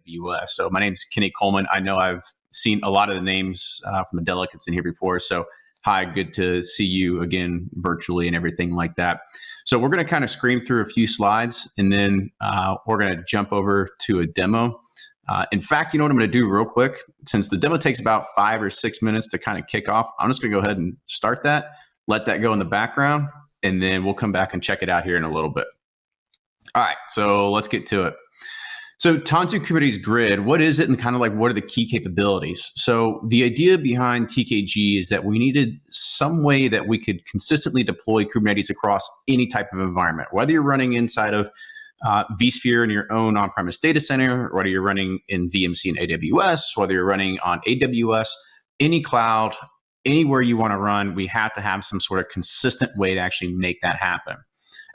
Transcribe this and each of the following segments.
AWS. So my name's Kenny Coleman. I know I've seen a lot of the names from the delegates in here before. So hi, good to see you again virtually and everything like that. So we're going to kind of scream through a few slides, and then we're going to jump over to a demo. In fact, you know what I'm going to do real quick? Since the demo takes about 5 or 6 minutes to kind of kick off, I'm just going to go ahead and start that, let that go in the background, and then we'll come back and check it out here in a little bit. All right, so let's get to it. So Tanzu Kubernetes Grid, what is it, and kind of like what are the key capabilities? So the idea behind TKG is that we needed some way that we could consistently deploy Kubernetes across any type of environment, whether you're running inside of vSphere in your own on-premise data center, whether you're running in VMC and AWS, whether you're running on AWS, any cloud, anywhere you want to run, we have to have some sort of consistent way to actually make that happen.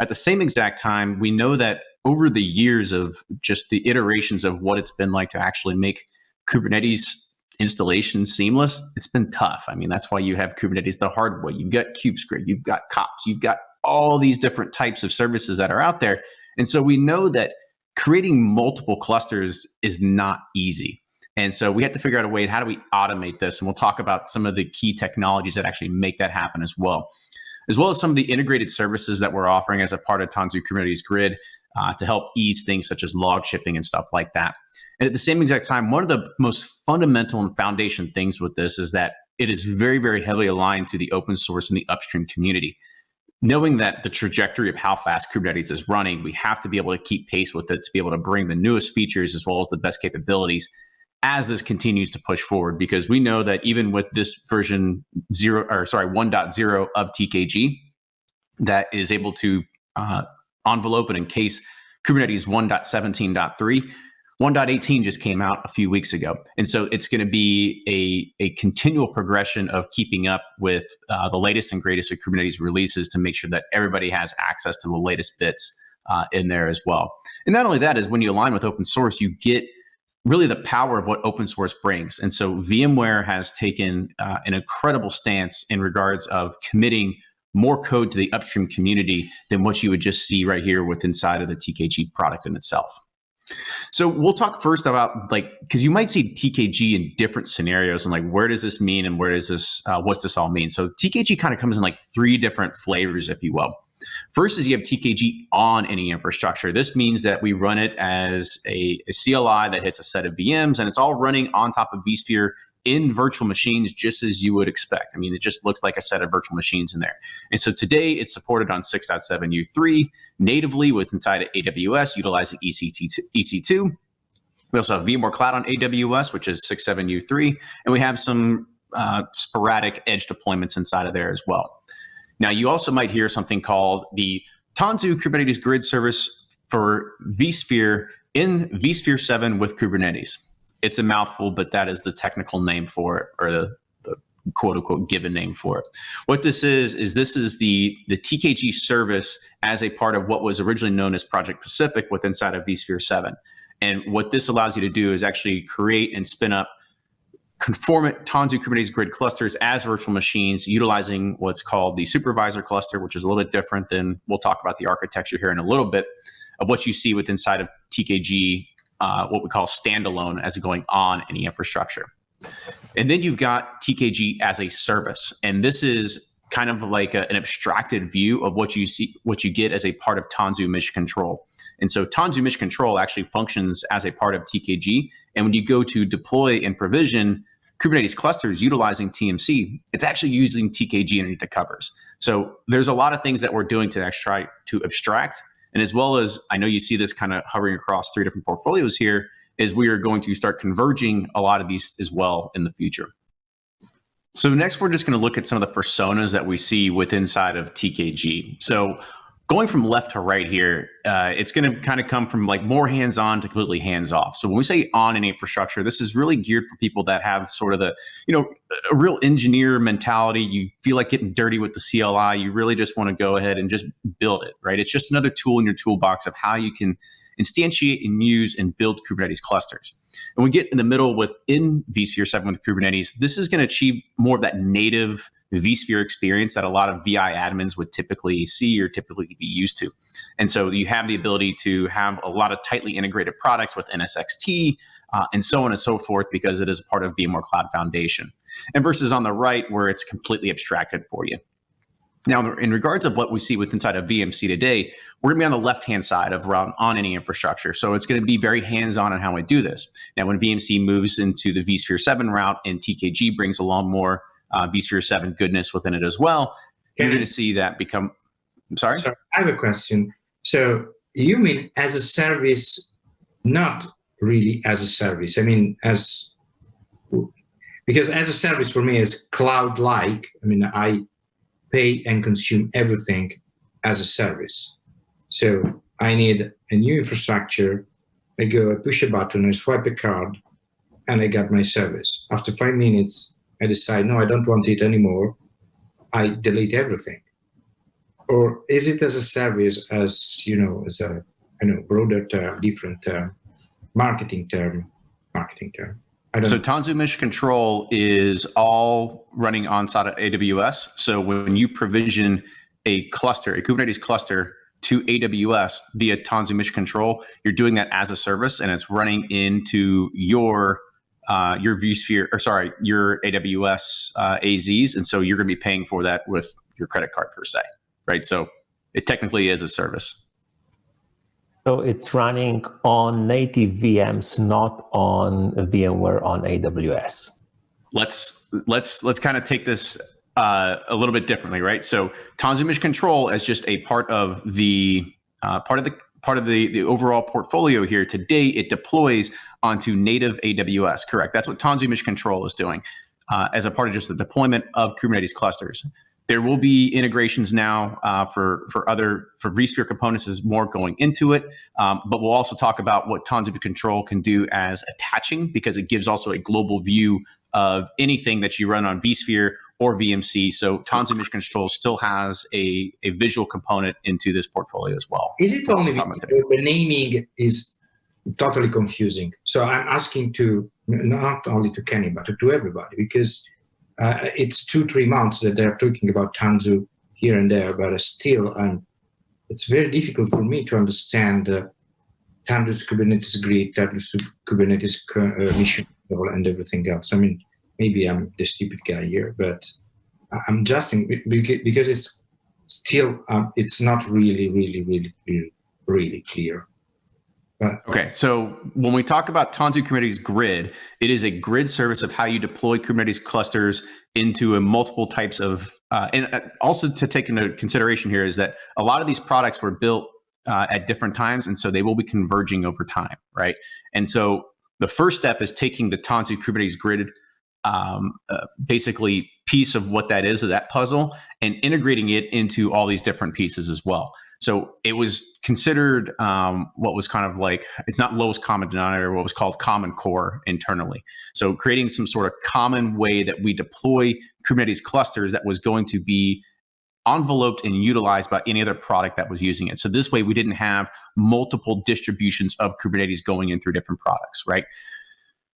At the same exact time, we know that over the years of just the iterations of what it's been like to actually make Kubernetes installation seamless, it's been tough. I mean, that's why you have Kubernetes the hard way. You've got kubesgrid, you've got kops, you've got all these different types of services that are out there. And so we know that creating multiple clusters is not easy. And so we have to figure out a way, how do we automate this? And we'll talk about some of the key technologies that actually make that happen as well as some of the integrated services that we're offering as a part of Tanzu Kubernetes Grid to help ease things such as log shipping and stuff like that. And at the same exact time, one of the most fundamental and foundation things with this is that it is very, very heavily aligned to the open source and the upstream community. Knowing that the trajectory of how fast Kubernetes is running, we have to be able to keep pace with it to be able to bring the newest features as well as the best capabilities as this continues to push forward, because we know that even with this version 1.0 of TKG that is able to envelope and encase Kubernetes 1.17.3, 1.18 just came out a few weeks ago. And so it's going to be a continual progression of keeping up with the latest and greatest of Kubernetes releases to make sure that everybody has access to the latest bits in there as well. And not only that, is when you align with open source, you get really the power of what open source brings. And so VMware has taken an incredible stance in regards of committing more code to the upstream community than what you would just see right here with inside of the TKG product in itself. So we'll talk first about, because you might see TKG in different scenarios and where does this mean and where does this, what's this all mean? So TKG kind of comes in 3 different flavors, if you will. First is you have TKG on any infrastructure. This means that we run it as a CLI that hits a set of VMs, and it's all running on top of vSphere in virtual machines, just as you would expect. I mean, it just looks like a set of virtual machines in there. And so today it's supported on 6.7U3 natively with inside of AWS utilizing EC2. We also have VMware Cloud on AWS, which is 6.7U3, and we have some sporadic edge deployments inside of there as well. Now, you also might hear something called the Tanzu Kubernetes Grid service for vSphere in vSphere 7 with Kubernetes. It's a mouthful, but that is the technical name for it, or the quote-unquote given name for it. What this is the TKG service as a part of what was originally known as Project Pacific with inside of vSphere 7. And what this allows you to do is actually create and spin up conformant Tanzu Kubernetes Grid clusters as virtual machines utilizing what's called the supervisor cluster, which is a little bit different than, we'll talk about the architecture here in a little bit, of what you see with inside of TKG, what we call standalone as going on any infrastructure. And then you've got TKG as a service. And this is kind of like an abstracted view of what you get as a part of Tanzu Mission Control. And so Tanzu Mission Control actually functions as a part of TKG. And when you go to deploy and provision Kubernetes clusters utilizing TMC, it's actually using TKG underneath the covers. So there's a lot of things that we're doing to try to abstract. And as well as, I know you see this kind of hovering across 3 different portfolios here, is we are going to start converging a lot of these as well in the future. So next, we're just going to look at some of the personas that we see with inside of TKG. So going from left to right here, it's going to kind of come from more hands-on to completely hands-off. So when we say on an infrastructure, this is really geared for people that have sort of a real engineer mentality. You feel like getting dirty with the CLI. You really just want to go ahead and just build it, right? It's just another tool in your toolbox of how you can instantiate and use and build Kubernetes clusters. And we get in the middle within vSphere 7 with Kubernetes, this is going to achieve more of that native vSphere experience that a lot of VI admins would typically see or typically be used to. And so you have the ability to have a lot of tightly integrated products with NSXT and so on and so forth, because it is part of VMware Cloud Foundation. And versus on the right, where it's completely abstracted for you. Now, in regards of what we see with inside of VMC today, we're going to be on the left-hand side of around on any infrastructure. So it's going to be very hands-on on how we do this. Now, when VMC moves into the vSphere 7 route and TKG brings along more vSphere 7 goodness within it as well, you're going to see that become... I'm sorry? I have a question. So you mean as a service, not really as a service. I mean, because as a service for me is cloud-like. I mean, I pay and consume everything as a service. So I need a new infrastructure. I go, I push a button, I swipe a card, and I got my service. After 5 minutes, I decide, no, I don't want it anymore. I delete everything. Or is it as a service, as as a broader term, different term, marketing term? So Tanzu Mission Control is all running on side of AWS. So when you provision a cluster, a Kubernetes cluster to AWS via Tanzu Mission Control, you're doing that as a service, and it's running into your vSphere, your AWS AZs, and so you're going to be paying for that with your credit card per se, right? So it technically is a service. So it's running on native VMs, not on VMware on AWS. Let's kind of take this a little bit differently, right? So Tanzu Mission Control as just a part of the overall portfolio here. Today, it deploys onto native AWS. Correct. That's what Tanzu Mission Control is doing as a part of just the deployment of Kubernetes clusters. There will be integrations now for vSphere components is more going into it, but we'll also talk about what Tanzu Mission Control can do as attaching, because it gives also a global view of anything that you run on vSphere or VMC. So Tanzu Mission Control still has a visual component into this portfolio as well. Is it only because the naming is totally confusing? So I'm asking not only to Kenny, but to everybody, because it's 2-3 months that they're talking about Tanzu here and there, but still, it's very difficult for me to understand Tanzu Kubernetes Grid, Tanzu Kubernetes Mission Control, and everything else. I mean, maybe I'm the stupid guy here, but I'm just because it's still it's not really clear. Okay, so when we talk about Tanzu Kubernetes Grid, it is a grid service of how you deploy Kubernetes clusters into a multiple types of, and also to take into consideration here is that a lot of these products were built at different times, and so they will be converging over time, right? And so the first step is taking the Tanzu Kubernetes Grid basically piece of what that is, of that puzzle, and integrating it into all these different pieces as well. So it was considered what was kind of like, it's not lowest common denominator, what was called common core internally. So creating some sort of common way that we deploy Kubernetes clusters that was going to be enveloped and utilized by any other product that was using it. So this way we didn't have multiple distributions of Kubernetes going in through different products, right?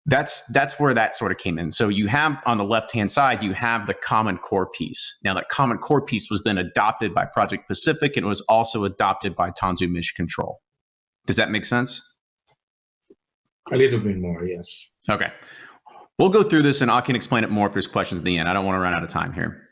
That's where that sort of came in. So you have on the left-hand side, you have the common core piece. Now that common core piece was then adopted by Project Pacific, and it was also adopted by Tanzu Mission Control. Does that make sense? A little bit more, yes. Okay. We'll go through this and I can explain it more if there's questions at the end. I don't want to run out of time here.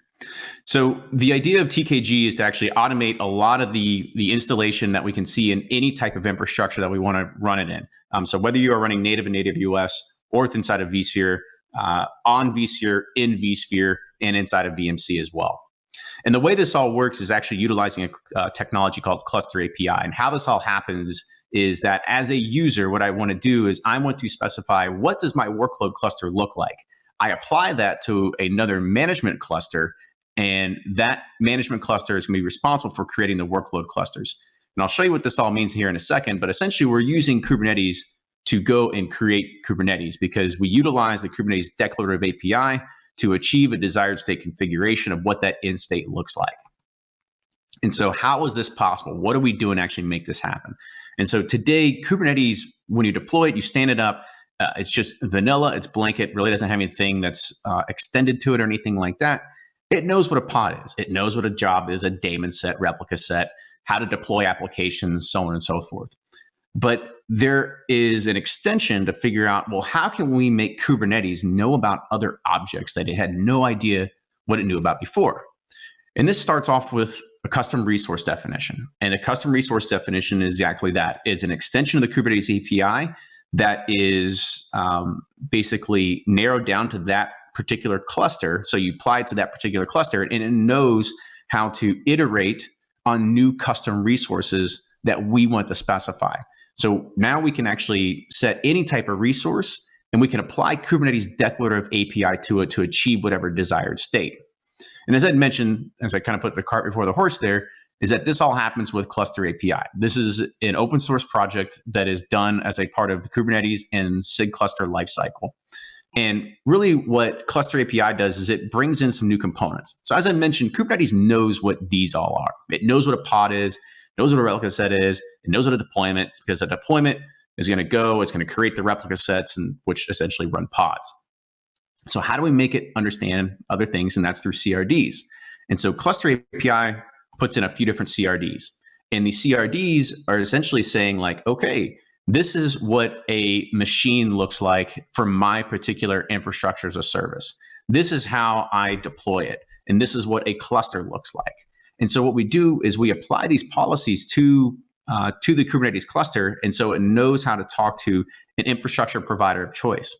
So the idea of TKG is to actually automate a lot of the installation that we can see in any type of infrastructure that we want to run it in. So whether you are running native in AWS or inside of vSphere, on vSphere, in vSphere, and inside of VMC as well. And the way this all works is actually utilizing a technology called Cluster API. And how this all happens is that as a user, what I want to do is I want to specify what does my workload cluster look like. I apply that to another management cluster, and that management cluster is going to be responsible for creating the workload clusters. And I'll show you what this all means here in a second, but essentially we're using Kubernetes to go and create Kubernetes because we utilize the Kubernetes declarative API to achieve a desired state configuration of what that end state looks like. And so how is this possible? What are we doing to actually make this happen? And so today, Kubernetes, when you deploy it, you stand it up, it's just vanilla, it's blanket, really doesn't have anything that's extended to it or anything like that. It knows what a pod is. It knows what a job is, a daemon set, replica set, how to deploy applications, so on and so forth. But there is an extension to figure out, well, how can we make Kubernetes know about other objects that it had no idea what it knew about before? And this starts off with a custom resource definition. And a custom resource definition is exactly that. It's an extension of the Kubernetes API that is basically narrowed down to that particular cluster. So you apply it to that particular cluster, and it knows how to iterate on new custom resources that we want to specify. So now we can actually set any type of resource, and we can apply Kubernetes declarative API to it to achieve whatever desired state. And as I mentioned, as I kind of put the cart before the horse there, is that this all happens with Cluster API. This is an open source project that is done as a part of the Kubernetes and SIG cluster lifecycle. And really what Cluster API does is it brings in some new components. So as I mentioned, Kubernetes knows what these all are. It knows what a pod is, knows what a replica set is, it knows what a deployment is, because a deployment is going to go, it's going to create the replica sets, and which essentially run pods. So how do we make it understand other things? And that's through CRDs. And so Cluster API puts in a few different CRDs. And the CRDs are essentially saying like, okay, this is what a machine looks like for my particular infrastructure as a service. This is how I deploy it. And this is what a cluster looks like. And so what we do is we apply these policies to the Kubernetes cluster. And so it knows how to talk to an infrastructure provider of choice.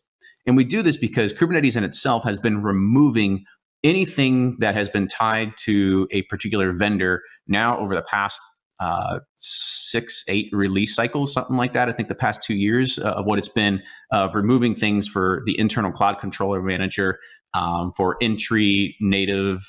And we do this because Kubernetes in itself has been removing anything that has been tied to a particular vendor now over the past 6-8 release cycles, something like that. I think the past 2 years of what it's been removing things for the internal cloud controller manager, for entry native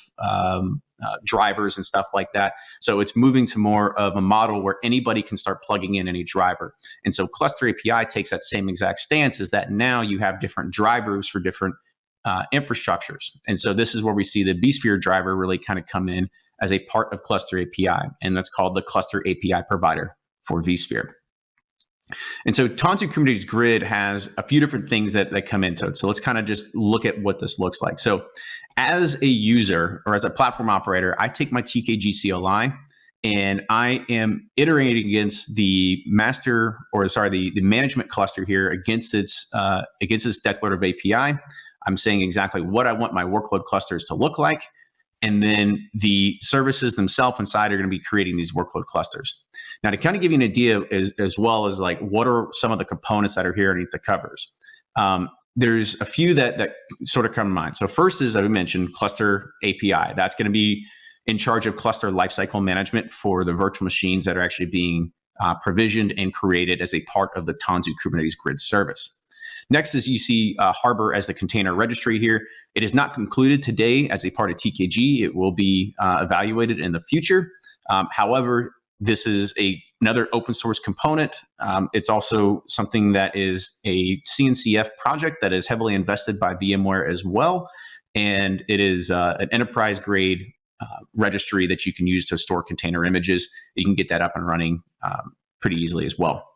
drivers and stuff like that. So it's moving to more of a model where anybody can start plugging in any driver. And so Cluster API takes that same exact stance, is that now you have different drivers for different infrastructures. And so this is where we see the vSphere driver really kind of come in as a part of Cluster API. And that's called the Cluster API provider for vSphere. And so Tanzu Kubernetes Grid has a few different things that come into it. So let's kind of just look at what this looks like. So as a user or as a platform operator, I take my TKG CLI and I am iterating against the management cluster here against its declarative API. I'm saying exactly what I want my workload clusters to look like. And then the services themselves inside are going to be creating these workload clusters. Now, to kind of give you an idea as well as like what are some of the components that are here underneath the covers, there's a few that sort of come to mind. So first is, as I mentioned, Cluster API. That's going to be in charge of cluster lifecycle management for the virtual machines that are actually being provisioned and created as a part of the Tanzu Kubernetes Grid service. Next is you see Harbor as the container registry here. It is not concluded today as a part of TKG. It will be evaluated in the future. However, this is another open source component. It's also something that is a CNCF project that is heavily invested by VMware as well. And it is an enterprise grade registry that you can use to store container images. You can get that up and running pretty easily as well.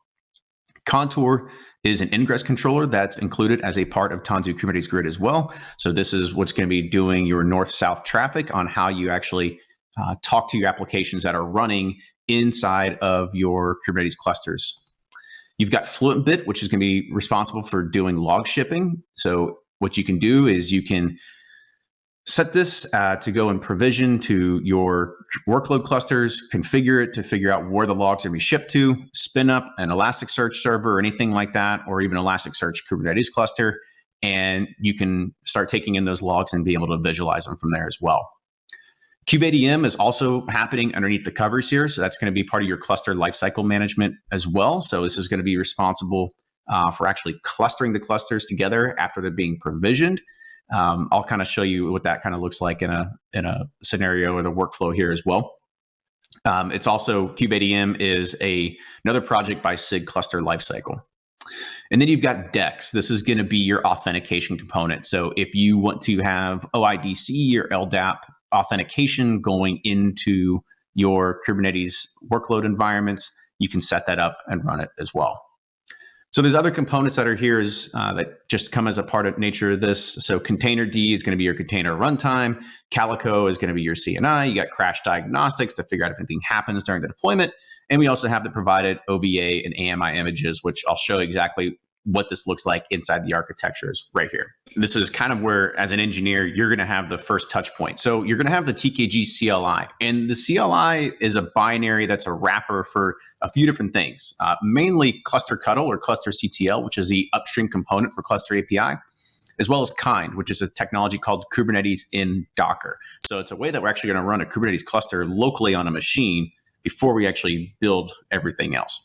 Contour is an ingress controller that's included as a part of Tanzu Kubernetes Grid as well. So this is what's going to be doing your north-south traffic on how you actually talk to your applications that are running inside of your Kubernetes clusters. You've got FluentBit, which is going to be responsible for doing log shipping. So what you can do is you can set this to go and provision to your workload clusters, configure it to figure out where the logs are going to be shipped to, spin up an Elasticsearch server or anything like that, or even Elasticsearch Kubernetes cluster, and you can start taking in those logs and be able to visualize them from there as well. KubeADM is also happening underneath the covers here, so that's going to be part of your cluster lifecycle management as well. So this is going to be responsible for actually clustering the clusters together after they're being provisioned. I'll kind of show you what that kind of looks like in a scenario or the workflow here as well. It's also KubeADM is another project by SIG Cluster Lifecycle. And then you've got DEX. This is going to be your authentication component. So if you want to have OIDC or LDAP authentication going into your Kubernetes workload environments, you can set that up and run it as well. So there's other components that are here that just come as a part of nature of this. So container D is going to be your container runtime. Calico is going to be your CNI. You got crash diagnostics to figure out if anything happens during the deployment. And we also have the provided OVA and AMI images, which I'll show exactly what this looks like inside the architecture is right here. This is kind of where, as an engineer, you're going to have the first touch point. So you're going to have the TKG CLI. And the CLI is a binary that's a wrapper for a few different things, mainly cluster cuddle or cluster CTL, which is the upstream component for cluster API, as well as kind, which is a technology called Kubernetes in Docker. So it's a way that we're actually going to run a Kubernetes cluster locally on a machine before we actually build everything else.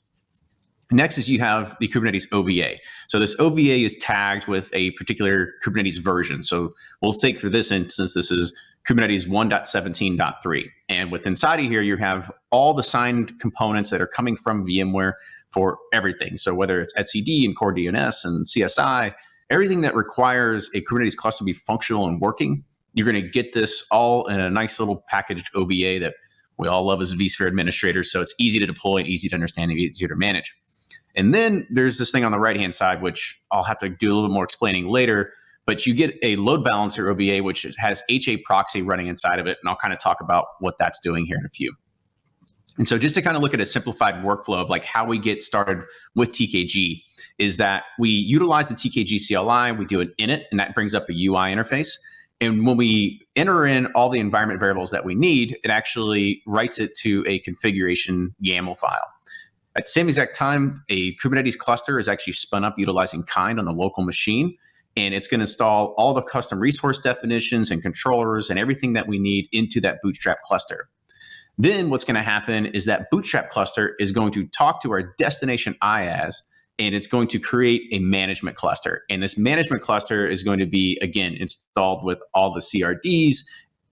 Next is you have the Kubernetes OVA. So this OVA is tagged with a particular Kubernetes version. So we'll take for this instance, this is Kubernetes 1.17.3. And with inside of here, you have all the signed components that are coming from VMware for everything. So whether it's etcd and core DNS and CSI, everything that requires a Kubernetes cluster to be functional and working, you're going to get this all in a nice little packaged OVA that we all love as vSphere administrators. So it's easy to deploy and easy to understand and easier to manage. And then there's this thing on the right-hand side, which I'll have to do a little bit more explaining later, but you get a load balancer OVA, which has HA proxy running inside of it. And I'll kind of talk about what that's doing here in a few. And so just to kind of look at a simplified workflow of like how we get started with TKG is that we utilize the TKG CLI, we do an init, and that brings up a UI interface. And when we enter in all the environment variables that we need, it actually writes it to a configuration YAML file. At the same exact time, a Kubernetes cluster is actually spun up utilizing kind on the local machine, and it's going to install all the custom resource definitions and controllers and everything that we need into that Bootstrap cluster. Then what's going to happen is that Bootstrap cluster is going to talk to our destination IaaS, and it's going to create a management cluster. And this management cluster is going to be, again, installed with all the CRDs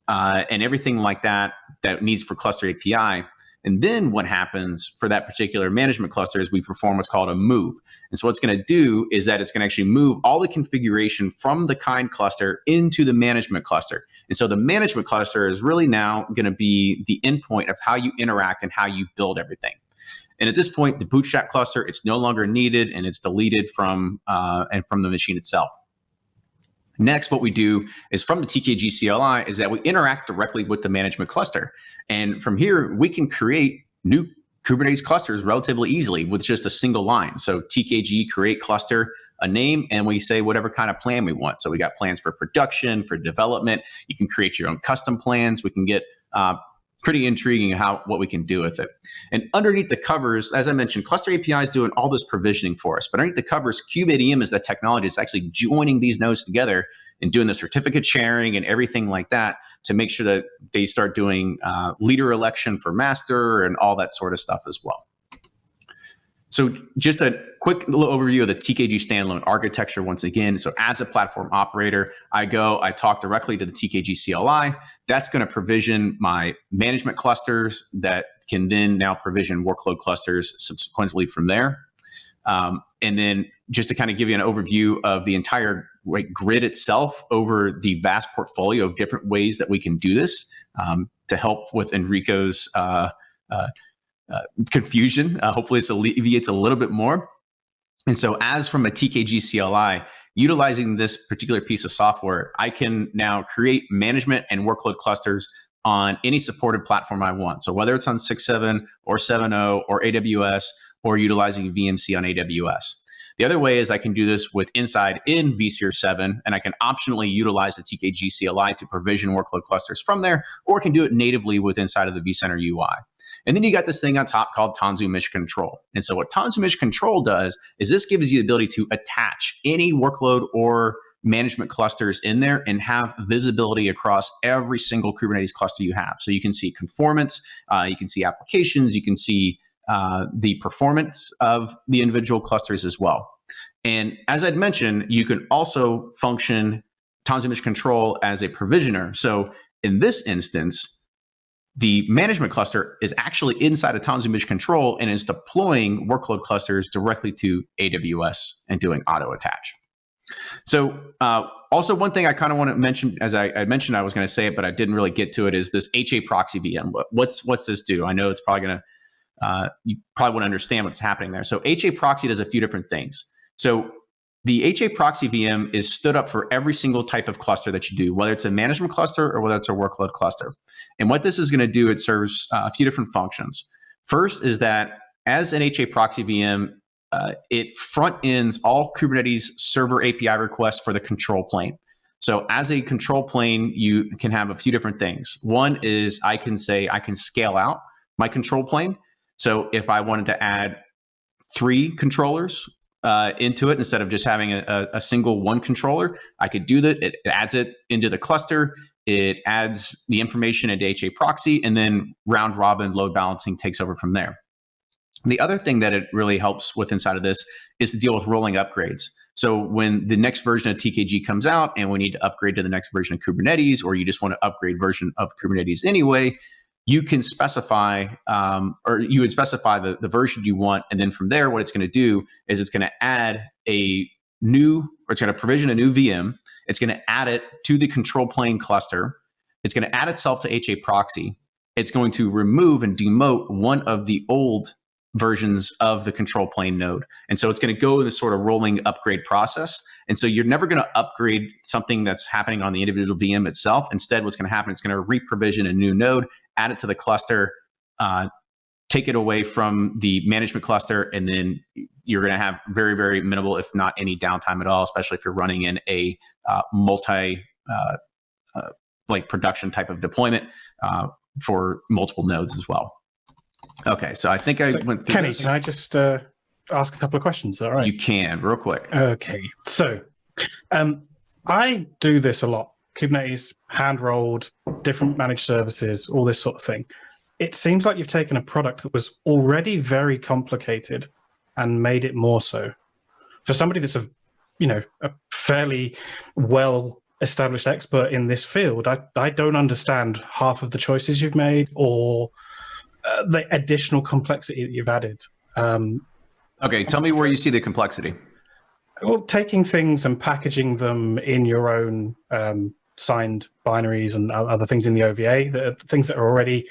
and everything like that that needs for cluster API. And then what happens for that particular management cluster is we perform what's called a move. And so what's going to do is that it's going to actually move all the configuration from the kind cluster into the management cluster. And so the management cluster is really now going to be the endpoint of how you interact and how you build everything. And at this point, the Bootstrap cluster, it's no longer needed and it's deleted from the machine itself. Next, what we do is from the TKG CLI is that we interact directly with the management cluster. And from here, we can create new Kubernetes clusters relatively easily with just a single line. So TKG create cluster, a name, and we say whatever kind of plan we want. So we got plans for production, for development. You can create your own custom plans. We can get pretty intriguing what we can do with it. And underneath the covers, as I mentioned, Cluster API is doing all this provisioning for us. But underneath the covers, KubeADM is the technology that's actually joining these nodes together and doing the certificate sharing and everything like that to make sure that they start doing leader election for master and all that sort of stuff as well. So just a quick little overview of the TKG standalone architecture once again. So as a platform operator, I talk directly to the TKG CLI. That's going to provision my management clusters that can then now provision workload clusters subsequently from there. And then just to kind of give you an overview of the entire grid itself over the vast portfolio of different ways that we can do this to help with Enrico's confusion. Hopefully it alleviates a little bit more. And so as from a TKG CLI, utilizing this particular piece of software, I can now create management and workload clusters on any supported platform I want. So whether it's on 6.7 or 7.0 or AWS or utilizing VMC on AWS. The other way is I can do this with inside in vSphere 7, and I can optionally utilize the TKG CLI to provision workload clusters from there, or I can do it natively with inside of the vCenter UI. And then you got this thing on top called Tanzu Mesh Control. And so what Tanzu Mesh Control does is this gives you the ability to attach any workload or management clusters in there and have visibility across every single Kubernetes cluster you have. So you can see conformance, you can see applications, you can see the performance of the individual clusters as well. And as I'd mentioned, you can also function Tanzu Mesh Control as a provisioner. So in this instance, the management cluster is actually inside of Tanzu Mesh Control and is deploying workload clusters directly to AWS and doing auto attach. So also one thing I kind of want to mention, as I mentioned I was going to say it, but I didn't really get to it, is this HA proxy VM. What's this do? I know it's probably going to, you probably want to understand what's happening there. So HA proxy does a few different things. So the HA proxy VM is stood up for every single type of cluster that you do, whether it's a management cluster or whether it's a workload cluster. And what this is going to do, it serves a few different functions. First is that as an HA proxy VM, it front ends all Kubernetes server API requests for the control plane. So as a control plane, you can have a few different things. One is I can say I can scale out my control plane. So if I wanted to add 3 controllers into it instead of just having a single one controller, I could do that. It adds it into the cluster. It adds the information into HA proxy, and then round robin load balancing takes over from there. The other thing that it really helps with inside of this is to deal with rolling upgrades. So when the next version of TKG comes out and we need to upgrade to the next version of Kubernetes, or you just want to upgrade version of Kubernetes anyway, you can specify, or you would specify the version you want. And then from there, what it's going to do is it's going to add a new, or it's going to provision a new VM. It's going to add it to the control plane cluster. It's going to add itself to HA proxy. It's going to remove and demote one of the old versions of the control plane node. And so it's going to go in this sort of rolling upgrade process. And so you're never going to upgrade something that's happening on the individual VM itself. Instead, what's going to happen, it's going to re-provision a new node, add it to the cluster, take it away from the management cluster, and then you're going to have very, very minimal, if not any downtime at all, especially if you're running in a multi like production type of deployment for multiple nodes as well. Okay, so I think I went through Kenny, this. can I just ask a couple of questions? Is that right? You can, real quick. Okay, so I do this a lot. Kubernetes, hand-rolled, different managed services, all this sort of thing. It seems like you've taken a product that was already very complicated and made it more so. For somebody that's a fairly well-established expert in this field, I don't understand half of the choices you've made or the additional complexity that you've added. Okay, tell me where you see the complexity. Well, taking things and packaging them in your own signed binaries and other things in the OVA, the things that are already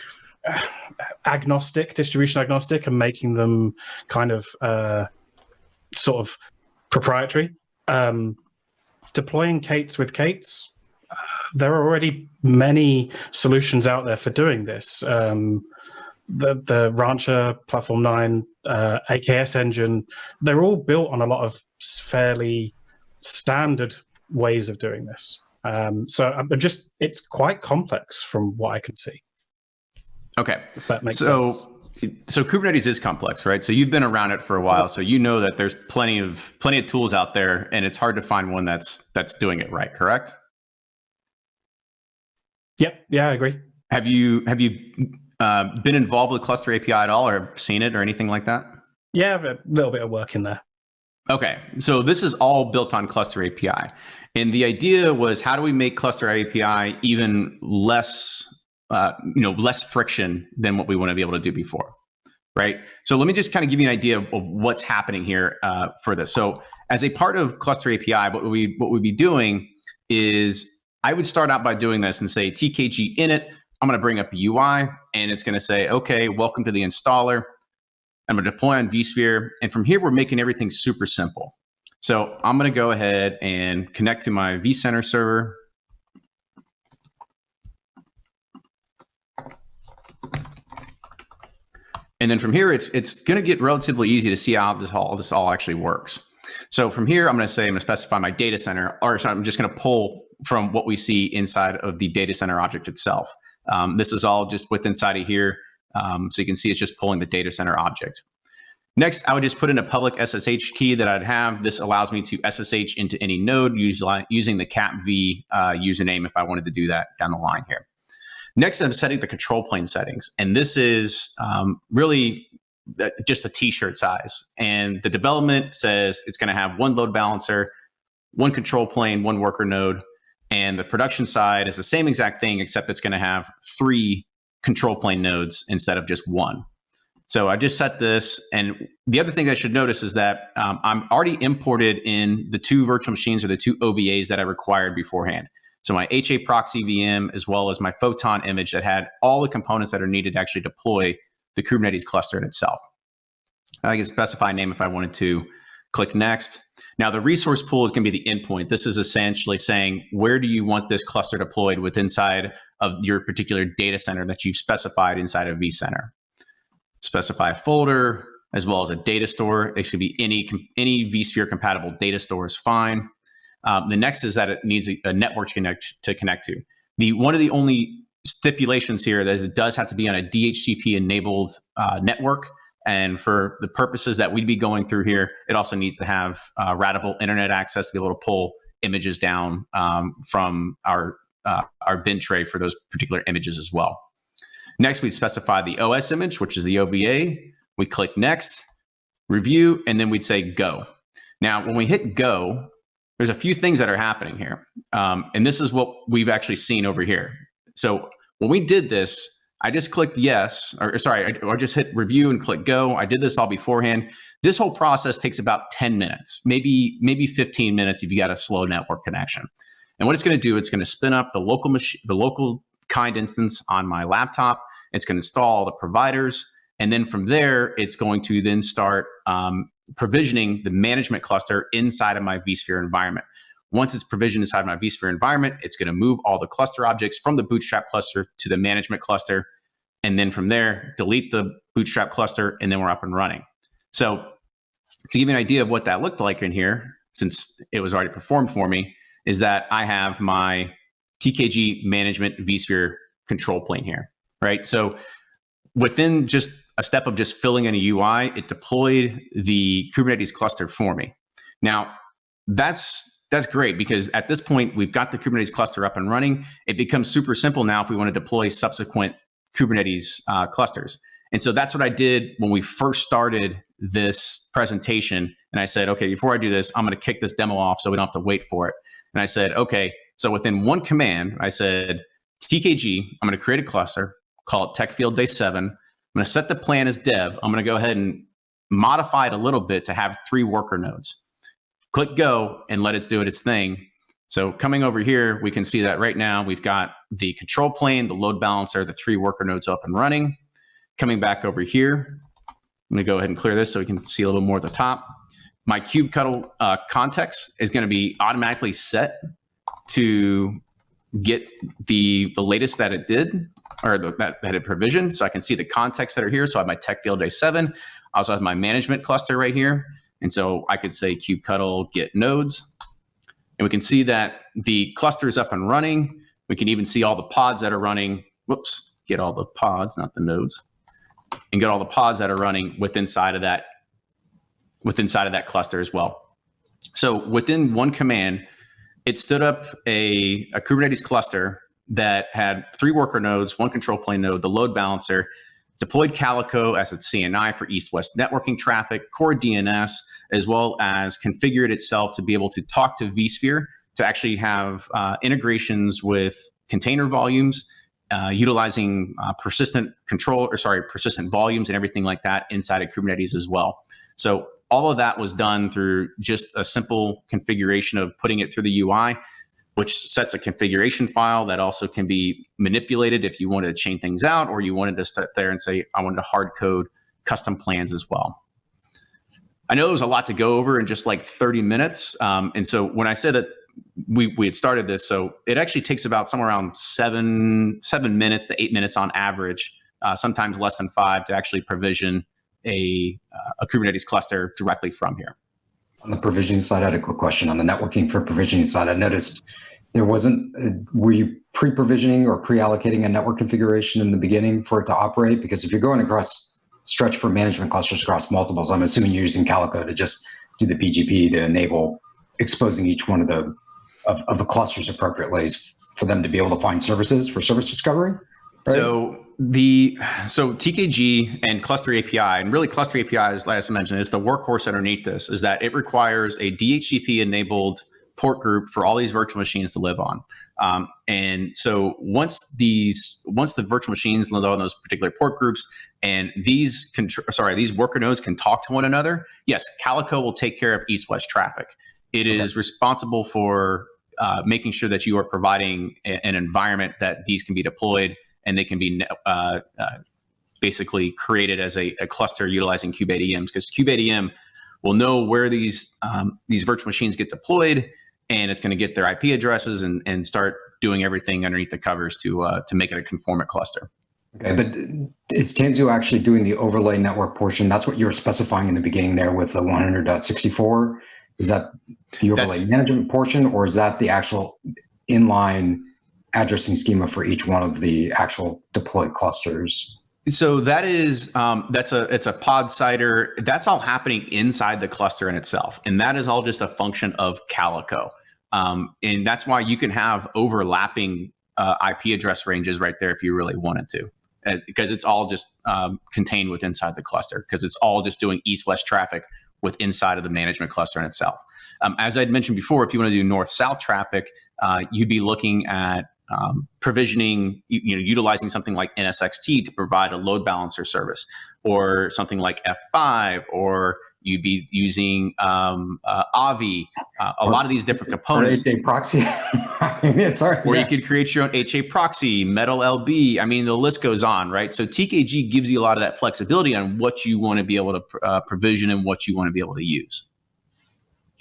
agnostic, distribution agnostic, and making them kind of sort of proprietary. Deploying K8s with K8s, there are already many solutions out there for doing this. The Rancher, Platform 9, AKS engine, they're all built on a lot of fairly standard ways of doing this. So it's quite complex from what I can see. Okay. If that makes sense. So Kubernetes is complex, right? So you've been around it for a while, so you know that there's plenty of tools out there, and it's hard to find one that's doing it right, correct? Yep. Yeah, I agree. Have you been involved with Cluster API at all, or seen it or anything like that? Yeah, I have a little bit of work in there. Okay, so this is all built on Cluster API. And the idea was, how do we make Cluster API even less friction than what we want to be able to do before, right? So let me just kind of give you an idea of what's happening here for this. So as a part of Cluster API, what we'd be doing is, I would start out by doing this and say TKG init. I'm going to bring up a UI, and it's going to say, okay, welcome to the installer. I'm going to deploy on vSphere. And from here, we're making everything super simple. So I'm going to go ahead and connect to my vCenter server. And then from here, it's going to get relatively easy to see how this all actually works. So from here, I'm going to specify my data center, or sorry, I'm just going to pull from what we see inside of the data center object itself. This is all just with inside of here. So you can see it's just pulling the data center object. Next, I would just put in a public SSH key that I'd have. This allows me to SSH into any node using the capv username if I wanted to do that down the line here. Next, I'm setting the control plane settings. And this is really just a t-shirt size. And the development says it's going to have one load balancer, one control plane, one worker node. And the production side is the same exact thing, except it's going to have 3 control plane nodes instead of just 1. So I just set this. And the other thing that I should notice is that I'm already imported in the 2 virtual machines or the 2 OVAs that I required beforehand. So my HA proxy VM, as well as my Photon image that had all the components that are needed to actually deploy the Kubernetes cluster in itself. I can specify a name if I wanted to. click next. Now the resource pool is going to be the endpoint. This is essentially saying, where do you want this cluster deployed with inside of your particular data center that you've specified inside of vCenter. Specify a folder as well as a data store. It should be any vSphere compatible data store is fine. The next is that it needs a network to connect to. One of the only stipulations here that it does have to be on a DHCP enabled network. And for the purposes that we'd be going through here, it also needs to have routable internet access to be able to pull images down from our bin tray for those particular images as well. Next, we'd specify the OS image, which is the OVA. We click next, review, and then we'd say go. Now, when we hit go, there's a few things that are happening here. And this is what we've actually seen over here. So when we did this, I just clicked yes, or sorry, I just hit review and click go. I did this all beforehand. This whole process takes about 10 minutes, maybe 15 minutes if you got a slow network connection. And what it's going to do, it's going to spin up the local kind instance on my laptop. It's going to install the providers. And then from there, it's going to then start provisioning the management cluster inside of my vSphere environment. Once it's provisioned inside my vSphere environment, it's going to move all the cluster objects from the Bootstrap cluster to the management cluster. And then from there, delete the Bootstrap cluster, and then we're up and running. So to give you an idea of what that looked like in here, since it was already performed for me, is that I have my TKG management vSphere control plane here, right? So within just a step of just filling in a UI, it deployed the Kubernetes cluster for me. Now, that's great because at this point, we've got the Kubernetes cluster up and running. It becomes super simple now if we want to deploy subsequent Kubernetes clusters. And so that's what I did when we first started this presentation. And I said, okay, before I do this, I'm going to kick this demo off so we don't have to wait for it. And I said, okay, so within one command, I said, TKG, I'm going to create a cluster, call it tech field day 7. I'm going to set the plan as dev. I'm going to go ahead and modify it a little bit to have 3 worker nodes. Click go and let it do its thing. So coming over here, we can see that right now we've got the control plane, the load balancer, the 3 worker nodes up and running. Coming back over here, I'm going to go ahead and clear this so we can see a little more at the top. My kubectl context is going to be automatically set to get the latest that it did, or that it provisioned. So I can see the contexts that are here. So I have my tech field day 7. I also have my management cluster right here. And so I could say kubectl get nodes. And we can see that the cluster is up and running. We can even see all the pods that are running. Whoops, get all the pods, not the nodes. And get all the pods that are running within inside of that cluster as well. So within one command, it stood up a Kubernetes cluster that had 3 worker nodes, 1 control plane node, the load balancer, deployed Calico as its CNI for east-west networking traffic, core DNS, as well as configured itself to be able to talk to vSphere to actually have integrations with container volumes, utilizing persistent volumes and everything like that inside of Kubernetes as well. So all of that was done through just a simple configuration of putting it through the UI, which sets a configuration file that also can be manipulated if you wanted to chain things out or you wanted to sit there and say, I wanted to hard code custom plans as well. I know it was a lot to go over in just like 30 minutes. And so when I said that we had started this, so it actually takes about somewhere around 7 minutes to 8 minutes on average, sometimes less than 5 to actually provision a Kubernetes cluster directly from here. On the provisioning side, I had a quick question. On the networking for provisioning side, I noticed there wasn't, were you pre-provisioning or pre-allocating a network configuration in the beginning for it to operate? Because if you're going across stretch for management clusters across multiples, I'm assuming you're using Calico to just do the BGP to enable exposing each one of the clusters appropriately for them to be able to find services for service discovery. Right? So TKG and Cluster API, and really Cluster API, as I mentioned, is the workhorse underneath this, is that it requires a DHCP-enabled port group for all these virtual machines to live on. And so once the virtual machines live on those particular port groups, and these worker nodes can talk to one another, yes, Calico will take care of east-west traffic. It is responsible for making sure that you are providing an environment that these can be deployed and they can be basically created as a cluster utilizing kubeadms, because kubeadm will know where these virtual machines get deployed, and it's going to get their IP addresses and start doing everything underneath the covers to make it a conformant cluster. Okay, but is Tanzu actually doing the overlay network portion? That's what you were specifying in the beginning there with the 100.64. Is that the overlay management portion, or is that the actual inline addressing schema for each one of the actual deployed clusters? So that is it's a pod cider. That's all happening inside the cluster in itself, and that is all just a function of Calico. And that's why you can have overlapping IP address ranges right there if you really wanted to, because it's all just contained within inside the cluster, because it's all just doing east-west traffic with inside of the management cluster in itself. As I'd mentioned before, if you want to do north-south traffic, you'd be looking at provisioning, utilizing something like NSXT to provide a load balancer service, or something like F5, or you'd be using Avi, a lot of these different components. Or HA proxy. Or you could create your own HA proxy, Metal LB. I mean, the list goes on, right? So TKG gives you a lot of that flexibility on what you want to be able to provision and what you want to be able to use.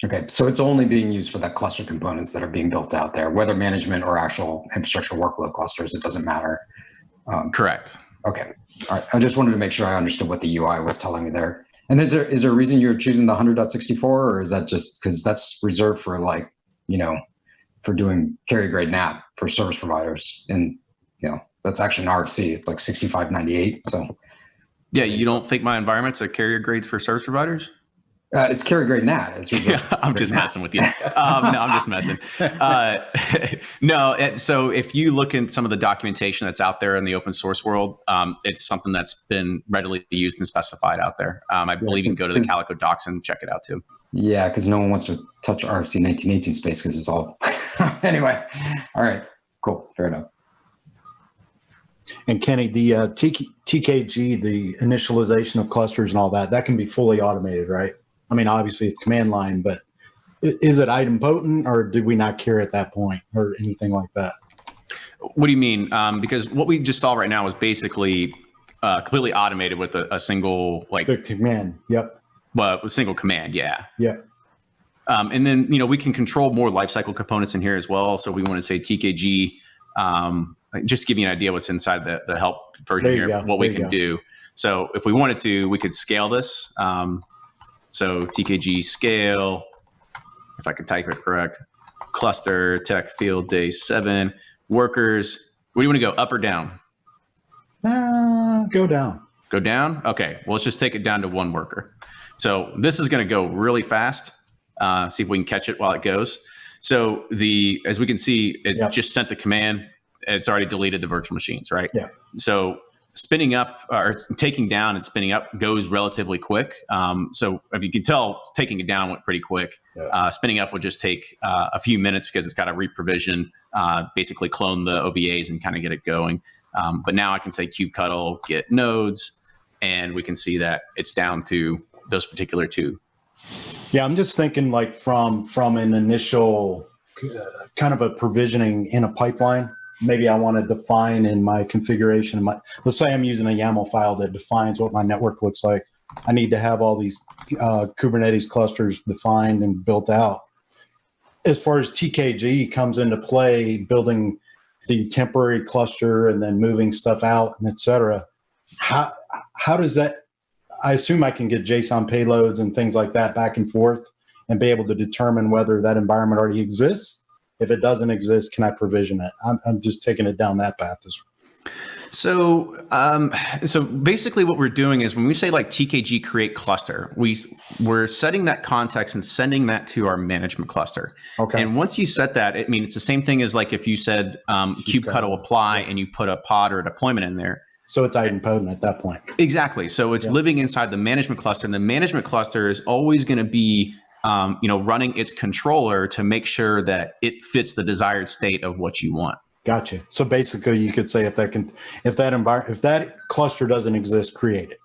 Okay, so it's only being used for the cluster components that are being built out there, whether management or actual infrastructure workload clusters, it doesn't matter. Correct. Okay, all right. I just wanted to make sure I understood what the UI was telling me there. And is there a reason you're choosing the 100.64, or is that just because that's reserved for for doing carrier grade NAT for service providers? And that's actually an RFC. It's like 6598. So yeah, you don't think my environment's a carrier grade for service providers? It's carrier grade NAT. I'm just messing with you. No, I'm just messing. No, so if you look in some of the documentation that's out there in the open source world, it's something that's been readily used and specified out there. I believe you can go to the Calico docs and check it out too. Yeah, because no one wants to touch RFC 1918 space because it's all... Anyway, all right, cool, fair enough. And Kenny, the TKG, the initialization of clusters and all that can be fully automated, right? I mean, obviously it's command line, but is it idempotent, or did we not care at that point or anything like that? What do you mean? Because what we just saw right now was basically completely automated with a single, the command. Yep. Well, a single command. Yeah. Yep. And then, we can control more lifecycle components in here as well. So we want to say TKG, just to give you an idea what's inside the help version here, what we can do. So if we wanted to, we could scale this. So TKG scale, if I could type it correct, cluster, tech field, day 7, workers. Where do you want to go, up or down? Go down. Go down? Okay, well, let's just take it down to 1 worker. So this is going to go really fast. See if we can catch it while it goes. So as we can see, it just sent the command. It's already deleted the virtual machines, right? Yeah. So spinning up or taking down and spinning up goes relatively quick. So if you can tell, taking it down went pretty quick. Yeah. Spinning up would just take a few minutes because it's got to reprovision, basically clone the OVAs and kind of get it going. But now I can say kubectl get nodes, and we can see that it's down to those particular 2. Yeah, I'm just thinking like from an initial kind of a provisioning in a pipeline. Maybe I want to define in my configuration. Let's say I'm using a YAML file that defines what my network looks like. I need to have all these Kubernetes clusters defined and built out. As far as TKG comes into play, building the temporary cluster and then moving stuff out and et cetera, how does that, I assume I can get JSON payloads and things like that back and forth and be able to determine whether that environment already exists. If it doesn't exist, can I provision it? I'm just taking it down that path. So basically what we're doing is when we say like TKG create cluster, we're setting that context and sending that to our management cluster. Okay. And once you set that, it's the same thing as like if you said kubectl apply and you put a pod or a deployment in there. So it's idempotent at that point. Exactly. So it's living inside the management cluster, and the management cluster is always going to be running its controller to make sure that it fits the desired state of what you want. Gotcha. So basically, you could say if that cluster doesn't exist, create it.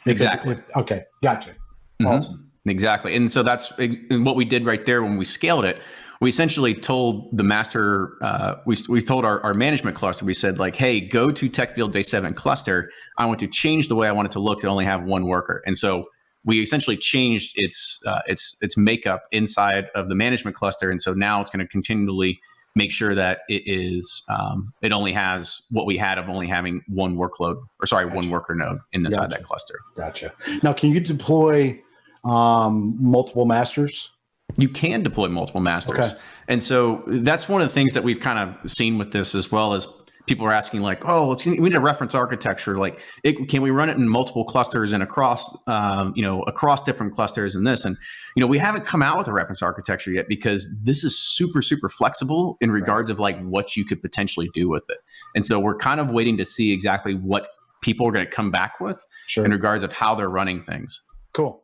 Exactly. Okay. Gotcha. Mm-hmm. Awesome. Exactly. And so that's what we did right there when we scaled it. We essentially told the master, we told our management cluster, we said like, hey, go to tech field day 7 cluster. I want to change the way I want it to look to only have 1 worker. And so we essentially changed its makeup inside of the management cluster, and so now it's going to continually make sure that it is it only has what we had of only having one workload, or sorry, one worker node inside that cluster. Gotcha. Now, can you deploy multiple masters? You can deploy multiple masters. Okay. And so that's one of the things that we've kind of seen with this, as well as people are asking like, oh, we need a reference architecture. Like, can we run it in multiple clusters and across different clusters and this? And, we haven't come out with a reference architecture yet, because this is super, super flexible in regards of like what you could potentially do with it. And so we're kind of waiting to see exactly what people are going to come back with in regards of how they're running things. Cool.